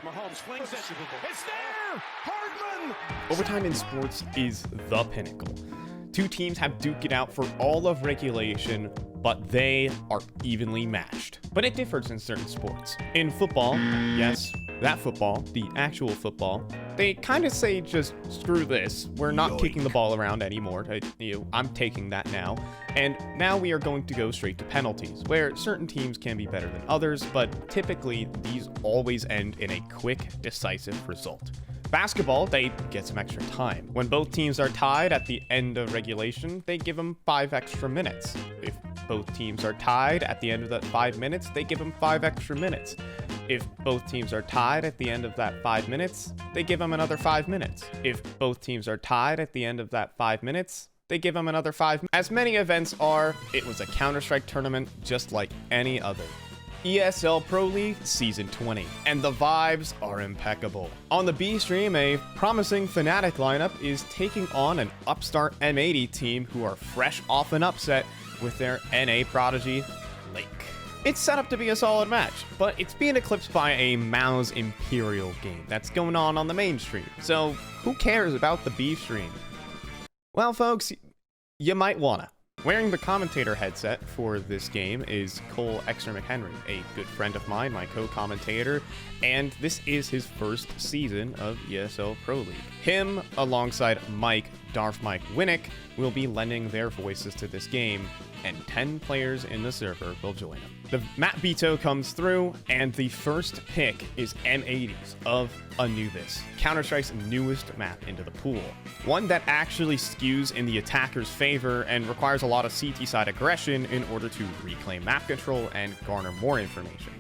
Mahomes flings it. It's there! Hardman! Overtime in sports is the pinnacle. Two teams have duked it out for all of regulation, but they are evenly matched. But it differs in certain sports. In football, yes, that football, the actual football, they kind of say just screw this. We're not kicking the ball around anymore. I'm taking that now. And now we are going to go straight to penalties, where certain teams can be better than others, but typically these always end in a quick, decisive result. Basketball, they get some extra time. When both teams are tied at the end of regulation, they give them 5 extra minutes. If both teams are tied at the end of that 5 minutes, they give them 5 extra minutes. If both teams are tied at the end of that 5 minutes, they give them another 5 minutes. If both teams are tied at the end of that 5 minutes, they give them another 5 minutes. As many events are, it was a Counter-Strike tournament just like any other. ESL Pro League Season 20, and the vibes are impeccable. On the B stream, a promising Fnatic lineup is taking on an upstart M80 team who are fresh off an upset with their NA prodigy, Lake. It's set up to be a solid match, but it's being eclipsed by a Mao's Imperial game that's going on the main stream, so who cares about the B stream? Well, folks, you might wanna. Wearing the commentator headset for this game is Cole Exner McHenry, a good friend of mine, my co-commentator, and this is his first season of ESL Pro League. Him, alongside Mike, Darth Mike Winnick, will be lending their voices to this game, and 10 players in the server will join him. The map veto comes through, and the first pick is M80's of Anubis, Counter-Strike's newest map into the pool. One that actually skews in the attacker's favor and requires a lot of CT side aggression in order to reclaim map control and garner more information.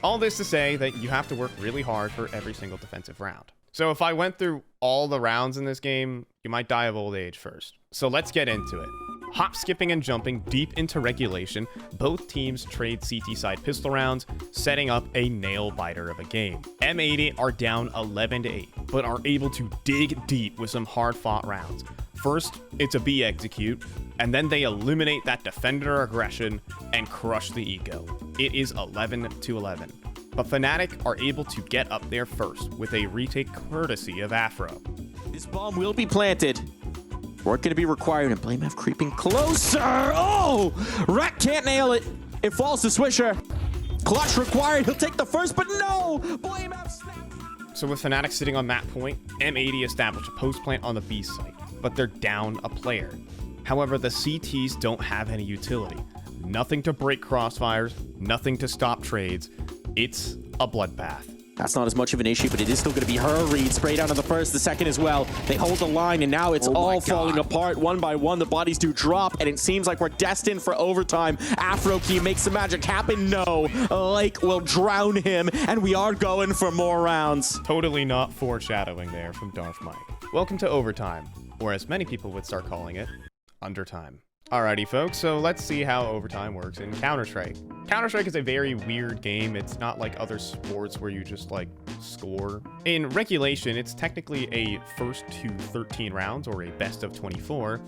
All this to say that you have to work really hard for every single defensive round. So if I went through all the rounds in this game, you might die of old age first. So let's get into it. Hop, skipping, and jumping deep into regulation, both teams trade CT side pistol rounds, setting up a nail-biter of a game. M80 are down 11-8, but are able to dig deep with some hard-fought rounds. First, it's a B execute, and then they eliminate that defender aggression and crush the eco. It is 11-11. But Fnatic are able to get up there first with a retake courtesy of Afro. This bomb will be planted. Work going to be required, and BlameF creeping closer. Oh! Rat can't nail it. It falls to Swisher. Clutch required. He'll take the first, but no! BlameF snap. So with Fnatic sitting on that point, M80 established a post plant on the B site, but they're down a player. However, the CTs don't have any utility. Nothing to break crossfires, nothing to stop trades. It's a bloodbath. That's not as much of an issue, but it is still going to be her read. Spray down on the first, the second as well. They hold the line, and now it's all falling apart one by one. The bodies do drop, and it seems like we're destined for overtime. Afro Key makes the magic happen. No, Lake will drown him, and we are going for more rounds. Totally not foreshadowing there from Darth Mike. Welcome to overtime, or as many people would start calling it, undertime. Alrighty, folks, so let's see how overtime works in Counter-Strike. Counter-Strike is a very weird game. It's not like other sports where you just, like, score. In regulation, it's technically a first to 13 rounds, or a best of 24.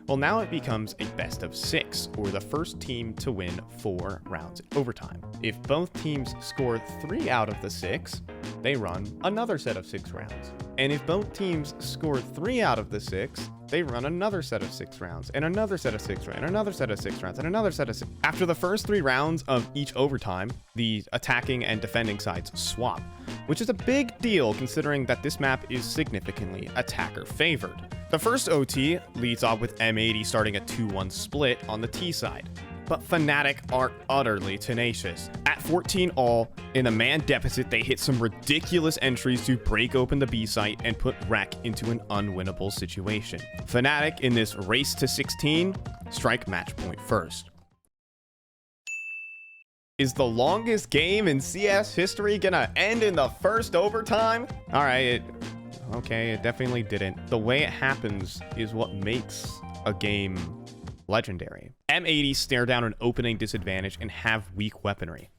Well, now it becomes a best of 6, or the first team to win 4 rounds in overtime. If both teams score 3 out of the 6, they run another set of 6 rounds. And if both teams score 3 out of the 6, they run another set of 6 rounds, and another set of 6 rounds, and another set of 6 rounds, and another set of 6. After the first 3 rounds of each overtime, the attacking and defending sides swap, which is a big deal considering that this map is significantly attacker favored. The first OT leads off with M80 starting a 2-1 split on the T side. But Fnatic are utterly tenacious. At 14 all, in a man deficit, they hit some ridiculous entries to break open the B site and put Rec into an unwinnable situation. Fnatic, in this race to 16, strike match point first. Is the longest game in CS history gonna end in the first overtime? Alright, okay, it definitely didn't. The way it happens is what makes a game legendary. M80 stare down an opening disadvantage and have weak weaponry.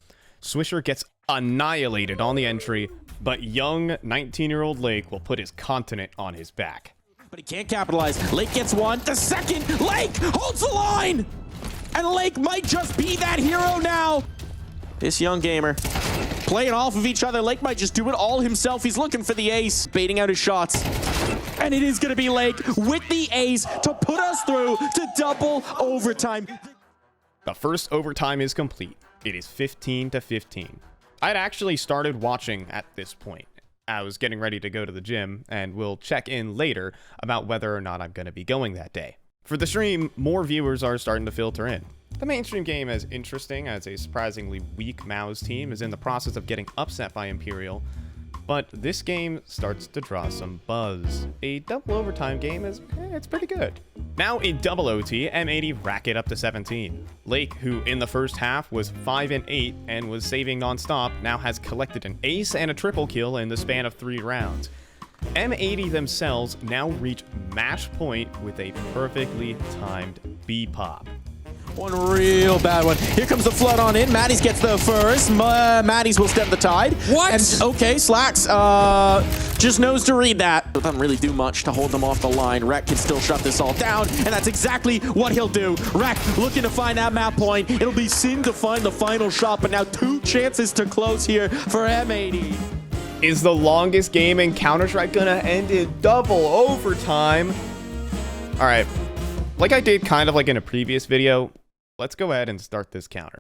Swisher gets annihilated on the entry, but young 19-year-old Lake will put his continent on his back. But he can't capitalize. Lake gets one. The second, Lake holds the line! And Lake might just be that hero now. This young gamer playing off of each other. Lake might just do it all himself. He's looking for the ace, baiting out his shots. And it is going to be Lake with the ace to put us through to double overtime. The first overtime is complete. It is 15-15. I'd actually started watching at this point. I was getting ready to go to the gym, and we'll check in later about whether or not I'm going to be going that day. For the stream, more viewers are starting to filter in. The mainstream game is interesting as a surprisingly weak Mao's team is in the process of getting upset by Imperial, but this game starts to draw some buzz. A double overtime game is, it's pretty good. Now in double OT, M80 rack it up to 17. Lake, who in the first half was 5-8 and was saving non-stop, now has collected an ace and a triple kill in the span of 3 rounds. M80 themselves now reach match point with a perfectly timed B-pop. One real bad one. Here comes the flood on in. Maddie's gets the first. Maddie's will stem the tide. What? And, okay, Slacks just knows to read that. It doesn't really do much to hold them off the line. Rek can still shut this all down, and that's exactly what he'll do. Rek looking to find that map point. It'll be Sin to find the final shot, but now 2 chances to close here for M80. Is the longest game in Counter-Strike gonna end in double overtime? All right, like I did kind of like in a previous video, let's go ahead and start this counter.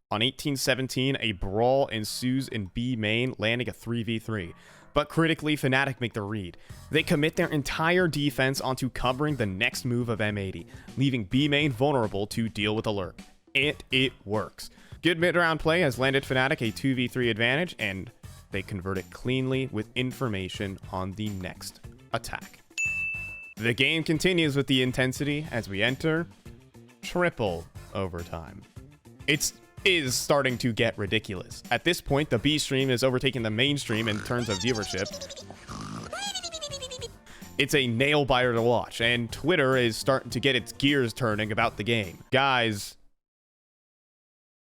On 18-17, a brawl ensues in B main, landing a 3v3. But critically, Fnatic make the read. They commit their entire defense onto covering the next move of M80, leaving B main vulnerable to deal with a lurk. And it works. Good mid-round play has landed Fnatic a 2v3 advantage, and they convert it cleanly with information on the next attack. The game continues with the intensity as we enter triple overtime. It is starting to get ridiculous. At this point, the B stream is overtaking the main stream in terms of viewership. It's a nail biter to watch, and Twitter is starting to get its gears turning about the game. Guys,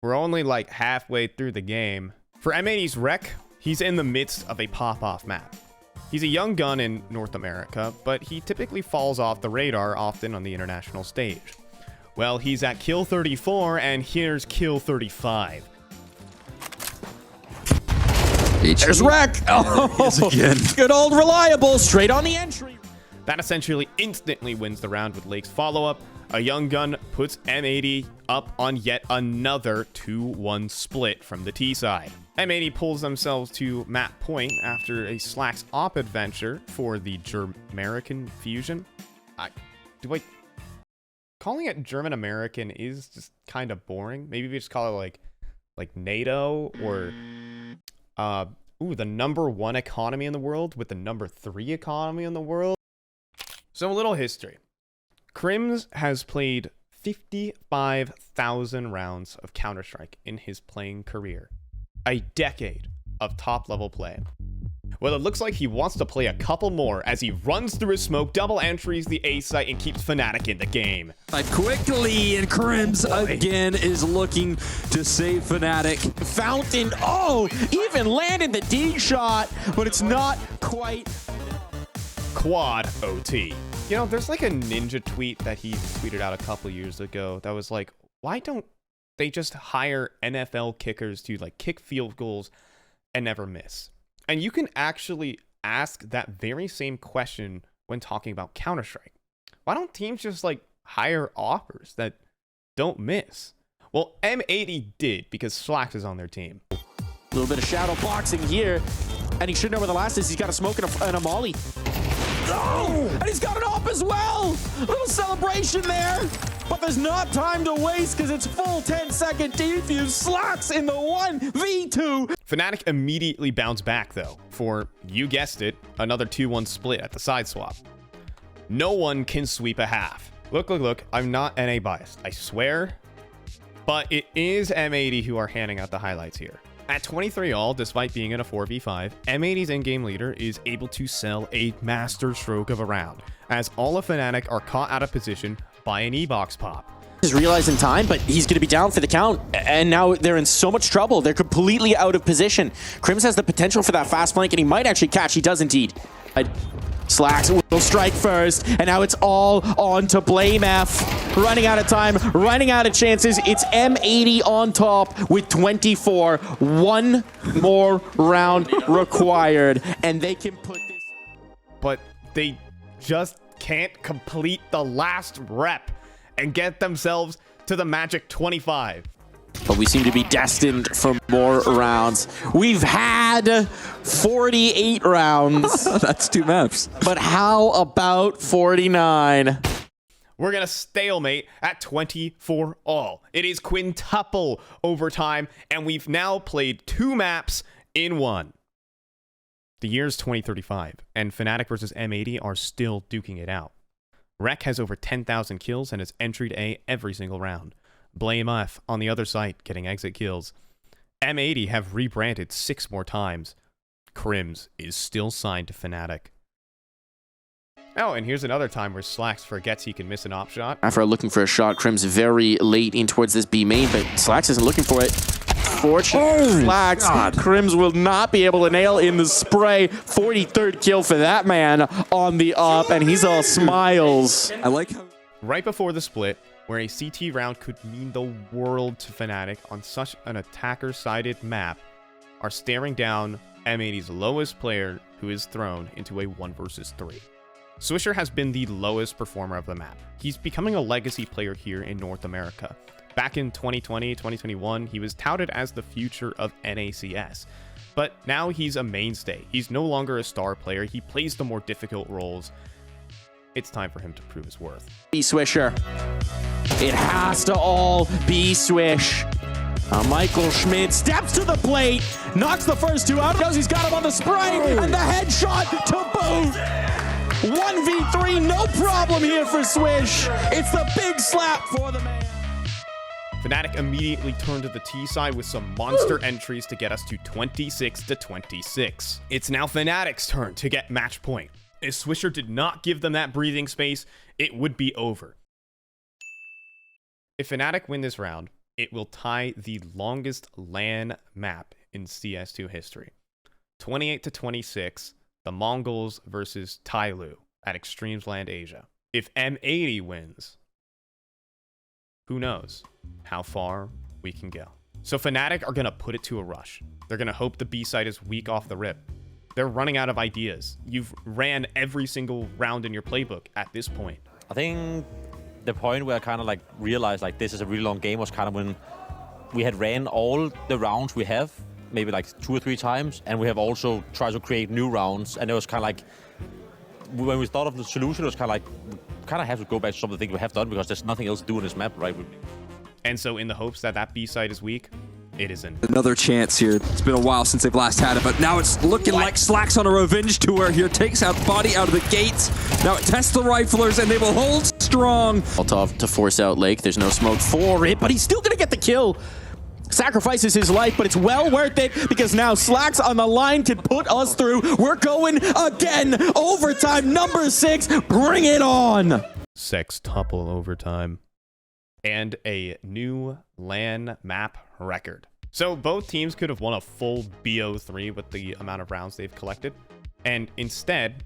we're only like halfway through the game. For M80's Rek, he's in the midst of a pop-off map. He's a young gun in North America, but he typically falls off the radar often on the international stage. Well, he's at kill 34, and here's kill 35. There's Rek! Oh, again. Good old reliable, straight on the entry. That essentially instantly wins the round with Lake's follow-up. A young gun puts M80 up on yet another 2-1 split from the T side. M80 pulls themselves to map point after a Slacks op adventure for the German-American fusion. Calling it German-American is just kind of boring. Maybe we just call it like NATO or the #1 economy in the world with the #3 economy in the world. So a little history. Crims has played 55,000 rounds of Counter-Strike in his playing career. A decade of top-level play. Well, it looks like he wants to play a couple more as he runs through his smoke, double entries the A site, and keeps Fnatic in the game. Quickly, and Crims again is looking to save Fnatic. Fountain, oh, even landed the D shot, but it's not quite. Quad OT. You know, there's like a ninja tweet that he tweeted out a couple years ago that was like, why don't they just hire NFL kickers to like kick field goals and never miss? And you can actually ask that very same question when talking about Counter-Strike. Why don't teams just like hire offers that don't miss? Well, M80 did because Slacks is on their team. A little bit of shadow boxing here, and he should know where the last is. He's got a smoke and a molly. Oh, and he's got it off as well. A little celebration there, but there's not time to waste because it's full 10-second defuse. Slacks in the 1v2. Fnatic immediately bounced back though for, you guessed it, another 2-1 split at the side swap. No one can sweep a half. Look, I'm not NA biased, I swear, but it is M80 who are handing out the highlights here. At 23 all, despite being in a 4v5, M80's in-game leader is able to sell a master stroke of a round, as all of Fnatic are caught out of position by an E-box pop. He's realized in time, but he's going to be down for the count, and now they're in so much trouble. They're completely out of position. Crims has the potential for that fast flank, and he might actually catch. He does indeed. Slacks will strike first, and now it's all on to Blame F. Running out of time, running out of chances. It's M80 on top with 24. One more round required, and they can put this... But they just can't complete the last rep and get themselves to the magic 25. But we seem to be destined for more rounds. We've had 48 rounds. That's 2 maps. But how about 49? We're going to stalemate at 24 all. It is quintuple overtime, and we've now played 2 maps in 1. The year's 2035, and Fnatic versus M80 are still duking it out. Rek has over 10,000 kills and has entered A every single round. Blame F on the other side getting exit kills. M80 have rebranded 6 more times. Crims is still signed to Fnatic. Oh, and here's another time where Slacks forgets he can miss an op shot. Afro looking for a shot. Crims very late in towards this B main, but Slacks isn't looking for it. Fortunately, Slacks. Crims will not be able to nail in the spray. 43rd kill for that man on the up, and he's all smiles. I like how... Right before the split, where a CT round could mean the world to Fnatic on such an attacker-sided map, are staring down M80's lowest player, who is thrown into a 1 versus 3. Swisher has been the lowest performer of the map. He's becoming a legacy player here in North America. Back in 2020, 2021, he was touted as the future of NACS. But now he's a mainstay. He's no longer a star player. He plays the more difficult roles. It's time for him to prove his worth. Be Swisher. It has to all be Swish. Michael Schmidt steps to the plate, knocks the first 2 out, because he's got him on the spray, and the headshot to boot. 1v3, no problem here for Swish. It's the big slap for the man. Fnatic immediately turned to the T side with some monster entries to get us to 26-26. It's now Fnatic's turn to get match point. If Swisher did not give them that breathing space, it would be over. If Fnatic win this round, it will tie the longest LAN map in CS2 history. 28-26, the Mongols versus Tyloo at Extremes Land Asia. If M80 wins, who knows how far we can go. So Fnatic are going to put it to a rush. They're going to hope the B side is weak off the rip. They're running out of ideas. You've ran every single round in your playbook at this point. I think the point where I kind of like realized like this is a really long game was kind of when we had ran all the rounds we have, maybe like 2 or 3 times, and we have also tried to create new rounds. And it was kind of like, when we thought of the solution, it was kind of like, we kind of have to go back to some of the things we have done because there's nothing else to do in this map, right? And so in the hopes that that B side is weak, it isn't. Another chance here. It's been a while since they've last had it, but now it's looking like Slacks on a revenge tour here. Takes out Body out of the gates. Now it tests the riflers, and they will hold strong. Altov to force out Lake. There's no smoke for it, but he's still going to get the kill. Sacrifices his life, but it's well worth it because now Slacks on the line can put us through. We're going again. Overtime number 6. Bring it on. Sextuple overtime. And a new LAN map record. So both teams could have won a full BO3 with the amount of rounds they've collected. And instead,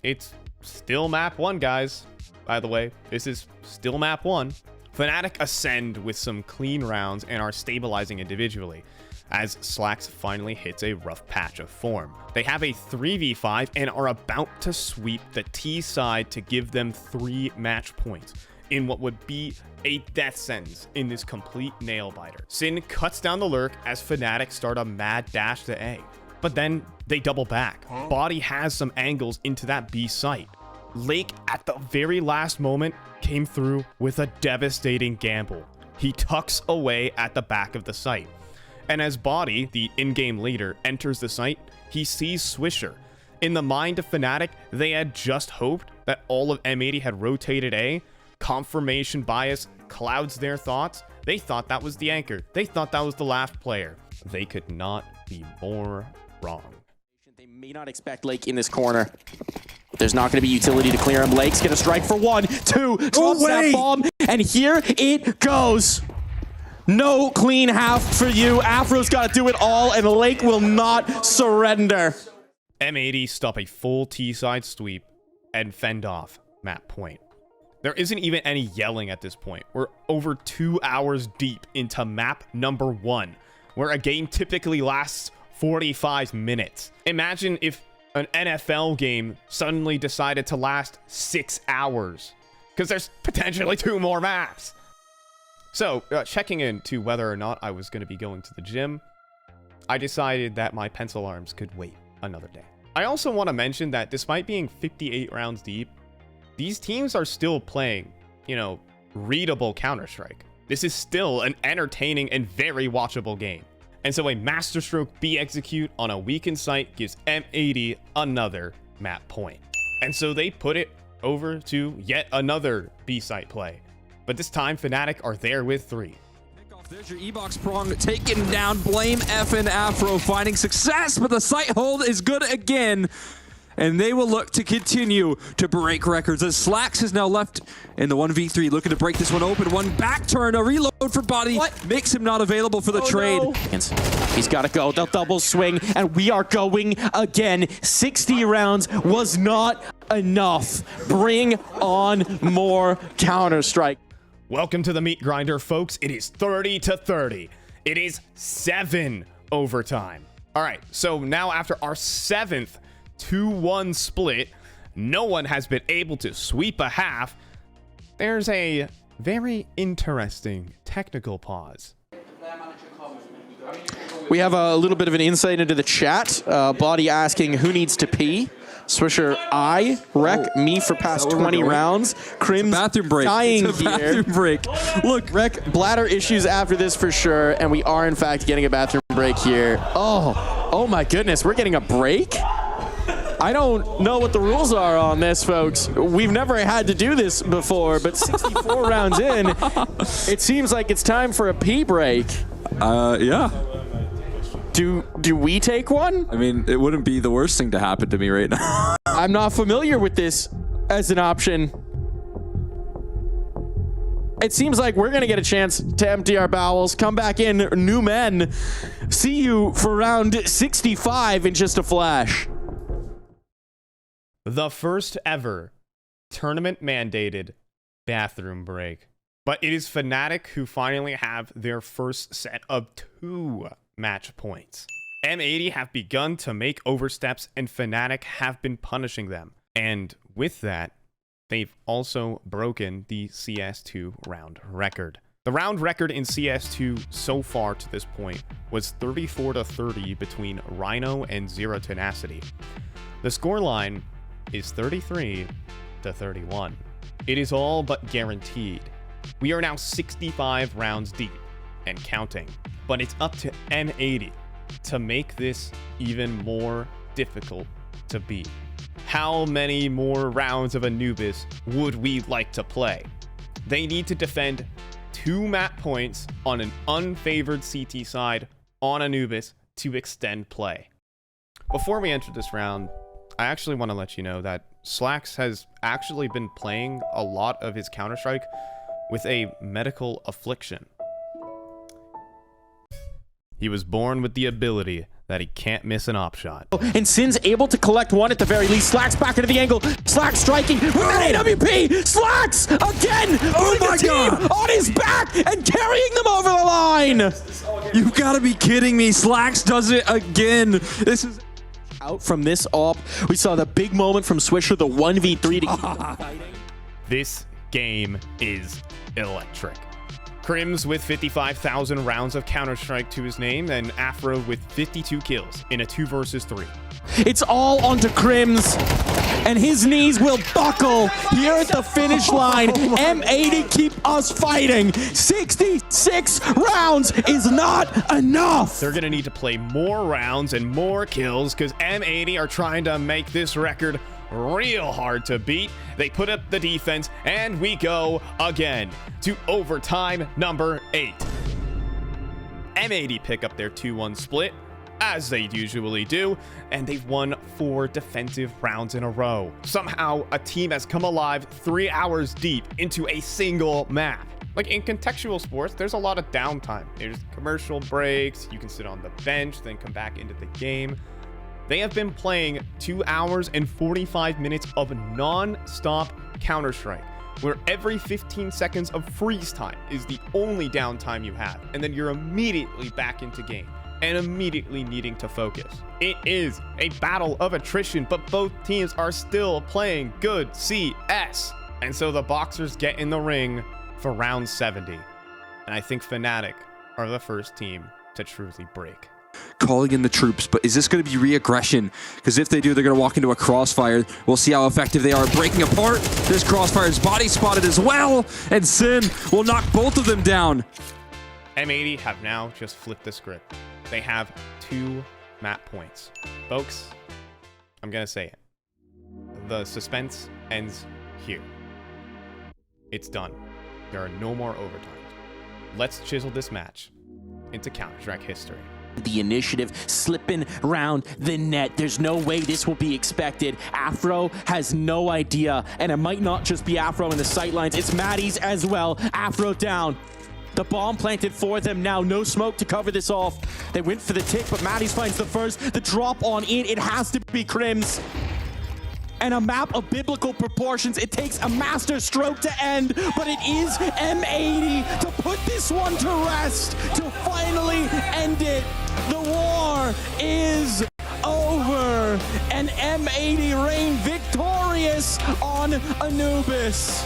it's still map 1, guys. By the way, this is still map 1. Fnatic ascend with some clean rounds and are stabilizing individually, as Slacks finally hits a rough patch of form. They have a 3v5 and are about to sweep the T side to give them 3 match points in what would be a death sentence in this complete nail-biter. Sin cuts down the lurk as Fnatic start a mad dash to A, but then they double back. Body has some angles into that B site. Lake, at the very last moment, came through with a devastating gamble. He tucks away at the back of the site. And as Body, the in-game leader, enters the site, he sees Swisher. In the mind of Fnatic, they had just hoped that all of M80 had rotated A. Confirmation bias clouds their thoughts. They thought that was the anchor. They thought that was the last player. They could not be more wrong. They may not expect Lake in this corner. There's not going to be utility to clear him. Lake's going to strike for 1, 2, drops that bomb, and here it goes. No clean half for you. Afro's got to do it all, and Lake will not surrender. M80 stop a full T-side sweep and fend off map point. There isn't even any yelling at this point. We're over 2 hours deep into map number 1, where a game typically lasts 45 minutes. Imagine if an NFL game suddenly decided to last 6 hours, because there's potentially 2 more maps. So, checking into whether or not I was going to be going to the gym, I decided that my pencil arms could wait another day. I also want to mention that despite being 58 rounds deep, these teams are still playing, readable Counter-Strike. This is still an entertaining and very watchable game. And so a masterstroke B execute on a weakened site gives M80 another map point. And so they put it over to yet another B site play. But this time, Fnatic are there with 3. There's your E-Box prong taken down. Blame F and Afro finding success, but the site hold is good again. And they will look to continue to break records as Slacks is now left in the 1v3, looking to break this one open. One back turn, a reload for Body, makes him not available for the trade. No. He's got to go. They'll double swing, and we are going again. 60 rounds was not enough. Bring on more Counter-Strike. Welcome to the meat grinder, folks. It is 30-30. It is 7 overtime. All right, so now after our 7th 2-1 split, no one has been able to sweep a half. There's a very interesting technical pause. We have a little bit of an insight into the chat. Body asking who needs to pee. Swisher, Rec, me for past 20 rounds. Crim's bathroom break. Dying it's a bathroom here. break. Look, Rec, bladder issues after this for sure, and we are in fact getting a bathroom break here. Oh my goodness, we're getting a break? I don't know what the rules are on this, folks. We've never had to do this before, but 64 rounds in, it seems like it's time for a pee break. Yeah. Do we take one? I mean, it wouldn't be the worst thing to happen to me right now. I'm not familiar with this as an option. It seems like we're going to get a chance to empty our bowels, come back in, new men. See you for round 65 in just a flash. The first ever tournament mandated bathroom break. But it is Fnatic who finally have their first set of 2 match points. M80 have begun to make oversteps, and Fnatic have been punishing them. And with that, they've also broken the CS2 round record. The round record in CS2 so far to this point was 34-30 between Rhino and Zero Tenacity. The scoreline is 33-31. It is all but guaranteed. We are now 65 rounds deep and counting, but it's up to M80 to make this even more difficult to beat. How many more rounds of Anubis would we like to play? They need to defend 2 map points on an unfavored CT side on Anubis to extend play. Before we enter this round, I actually want to let you know that Slacks has actually been playing a lot of his Counter-Strike with a medical affliction. He was born with the ability that he can't miss an op shot. And Sin's able to collect one at the very least. Slacks back into the angle. Slacks striking with an AWP. Slacks again. Oh my God. On his back and carrying them over the line. You've got to be kidding me. Slacks does it again. This is out from this op. We saw the big moment from Swisher, the 1v3 to This game is electric. Crims with 55,000 rounds of Counter-Strike to his name, and Afro with 52 kills in a 2 versus 3. It's all onto Crims, and his knees will buckle here at the finish line. M80 keep us fighting. 66 rounds is not enough. They're gonna need to play more rounds and more kills because M80 are trying to make this record real hard to beat. They put up the defense, and we go again to overtime number 8. M80 pick up their 2-1 split, as they usually do, and they've won 4 defensive rounds in a row. Somehow, a team has come alive 3 hours deep into a single map. Like in contextual sports, there's a lot of downtime. There's commercial breaks, you can sit on the bench, then come back into the game. They have been playing 2 hours and 45 minutes of non-stop Counter-Strike, where every 15 seconds of freeze time is the only downtime you have, and then you're immediately back into game and immediately needing to focus. It is a battle of attrition, but both teams are still playing good CS. And so the Boxers get in the ring for round 70. And I think Fnatic are the first team to truly break. Calling in the troops, but is this going to be re-aggression? Because if they do, they're going to walk into a crossfire. We'll see how effective they are breaking apart. This crossfire is body spotted as well, and Sin will knock both of them down. M80 have now just flipped the script. They have 2 map points. Folks, I'm going to say it. The suspense ends here. It's done. There are no more overtimes. Let's chisel this match into Counter-Strike history. The initiative slipping around the net. There's no way this will be expected. Afro has no idea, and it might not just be Afro in the sightlines. It's Maddie's as well. Afro down. The bomb planted for them now. No smoke to cover this off. They went for the tick, but Maddie's finds the first. The drop on in. It has to be Crims. And a map of biblical proportions. It takes a master stroke to end, but it is M80 to put this one to rest, to finally end it. The war is over, and M80 reign victorious on Anubis.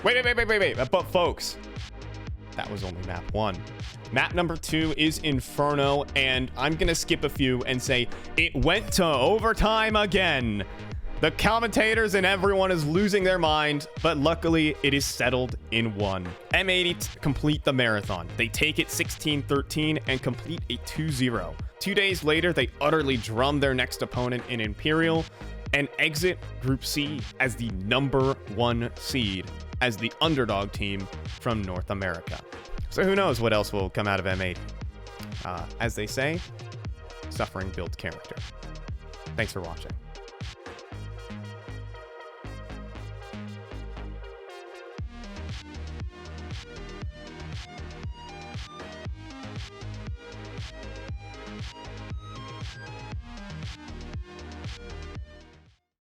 Wait. But folks, that was only map 1. Map number 2 is Inferno, and I'm gonna skip a few and say it went to overtime again. The commentators and everyone is losing their mind, but luckily it is settled in 1. M80 complete the marathon. They take it 16-13 and complete a 2-0. 2 days later, they utterly drum their next opponent in Imperial and exit Group C as the #1 seed, as the underdog team from North America. So who knows what else will come out of M80. As they say, suffering builds character. Thanks for watching.